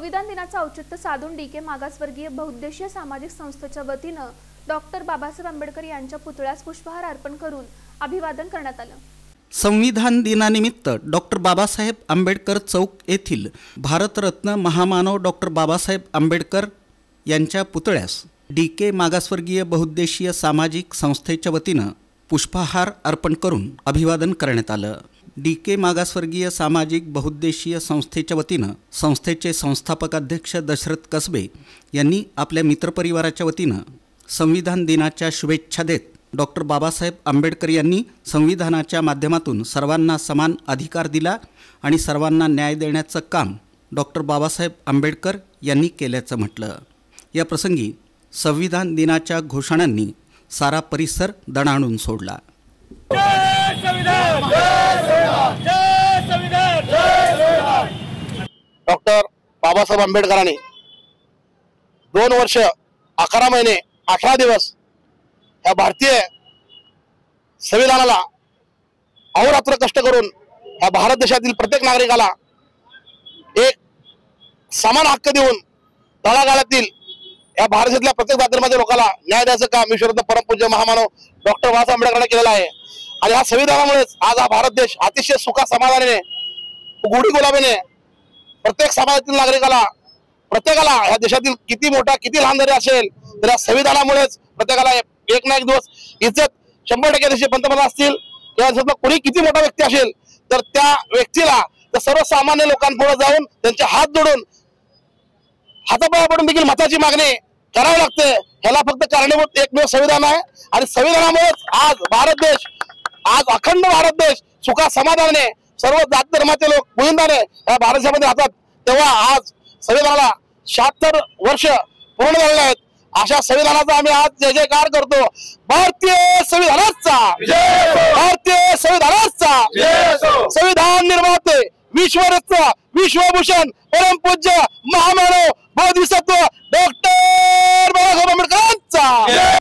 संविधान दिनाचं औचित्य साधून डी.के. मागासवर्गीय बहुउद्देशीय सामाजिक संस्थेच्या वतीनं डॉक्टर बाबासाहेब आंबेडकर यांच्या पुतळ्यास पुष्पहार अर्पण करून अभिवादन करण्यात आलं। संविधान दिनानिमित्त डॉक्टर बाबासाहेब आंबेडकर चौक येथील भारतरत्न महामानव डॉक्टर बाबासाहेब आंबेडकर यांच्या पुतळ्यास डी.के. मागासवर्गीय बहुउद्देशीय सामाजिक संस्थेच्या वतीनं पुष्पहार अर्पण करून अभिवादन करण्यात आलं। डी.के. मागासवर्गीय सामाजिक बहुउद्देशीय संस्थेच्या वतीनं संस्थेचे संस्थापक अध्यक्ष दशरथ कसबे यांनी आपल्या मित्रपरिवाराच्या वतीनं संविधान दिनाच्या शुभेच्छा देत डॉक्टर बाबासाहेब आंबेडकर यांनी संविधानाच्या माध्यमातून सर्वांना समान अधिकार दिला आणि सर्वांना न्याय देण्याचं काम डॉक्टर बाबासाहेब आंबेडकर यांनी केल्याचं म्हटलं। या प्रसंगी संविधान दिनाच्या घोषणांनी सारा परिसर दणाणून सोडला। डॉक्टर बाबासाहेब आंबेडकरांनी 2 वर्ष 11 महिने 18 दिवस या भारतीय संविधानाला अहोरात्र कष्ट करून या भारत देशातील प्रत्येक नागरिकाला एक समान हक्क देऊन तळागाळातील या भारत देशातल्या प्रत्येक जातीमध्ये लोकांना न्याय द्यायचं काम विश्वरत्न परमपूज्य महामानव डॉक्टर बाबासाहेब आंबेडकरांनी केलेलं आहे। आणि या संविधानामुळेच आज हा भारत देश अतिशय सुखा समाधानाने गोडी गुलाबीने प्रत्येक समाजातील नागरिकाला प्रत्येकाला या देशातील किती मोठा किती लहान जरी असेल तर या संविधानामुळेच प्रत्येकाला एक ना एक दिवस इज्जत 100% देशाचे पंतप्रधान असतील किंवा कोणी किती मोठा व्यक्ती असेल तर त्या व्यक्तीला तर सर्वसामान्य लोकांपुढे जाऊन त्यांचे हात जोडून हातापाया पडून देखील मताची मागणी करावी लागते। ह्याला फक्त कारणीभूत एकमेव संविधान आहे आणि संविधानामुळेच आज भारत देश आज अखंड भारत देश सुखा समाधानाने सर्व जात धर्माचे लोक बुलंदाने या भारत देशामध्ये राहतात। तेव्हा आज संविधानाला 76 वर्ष पूर्ण झालेले आहेत। अशा संविधानाचा आम्ही आज जय जयकार करतो। भारतीय संविधानाचा भारतीय संविधानाचा संविधान निर्माते विश्वरत्न विश्वभूषण परमपूज्य महामानव बोधिसत्व डॉक्टर बाबासाहेब आंबेडकरांचा।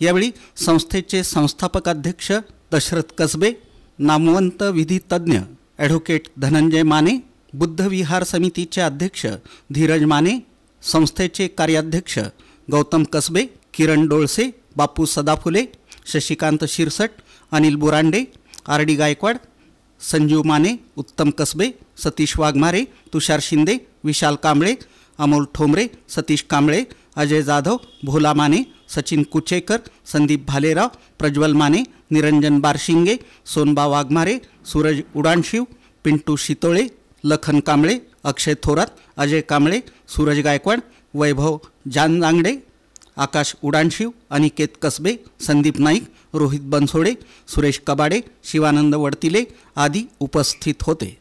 यावेळी संस्थेचे संस्थापक अध्यक्ष दशरथ कसबे, नामवंत विधी तज्ञ ॲडव्होकेट धनंजय माने, बुद्ध विहार समितीचे अध्यक्ष धीरज माने, संस्थेचे कार्याध्यक्ष गौतम कसबे, किरण डोळसे, बापू सदाफुले, शशिकांत शिरसट, अनिल बुरांडे, आर.डी. गायकवाड, संजीव माने, उत्तम कसबे, सतीश वाघमारे, तुषार शिंदे, विशाल कांबळे, अमोल ठोंबरे, सतीश कांबळे, अजय जाधव, भोला माने, सचिन कुचेकर, संदीप भालेराव, प्रज्वल माने, निरंजन बारशिंगे, सोनबा वाघमारे, सूरज उडानशिव, पिंटू शितोळे, लखन कांबळे, अक्षय थोरात, अजय कांबळे, सूरज गायकवाड, वैभव जानजांगडे, आकाश उडानशिव, अनिकेत कसबे, संदीप नाईक, रोहित बनसोडे, सुरेश कबाडे, शिवानंद वडतिले आदी उपस्थित होते।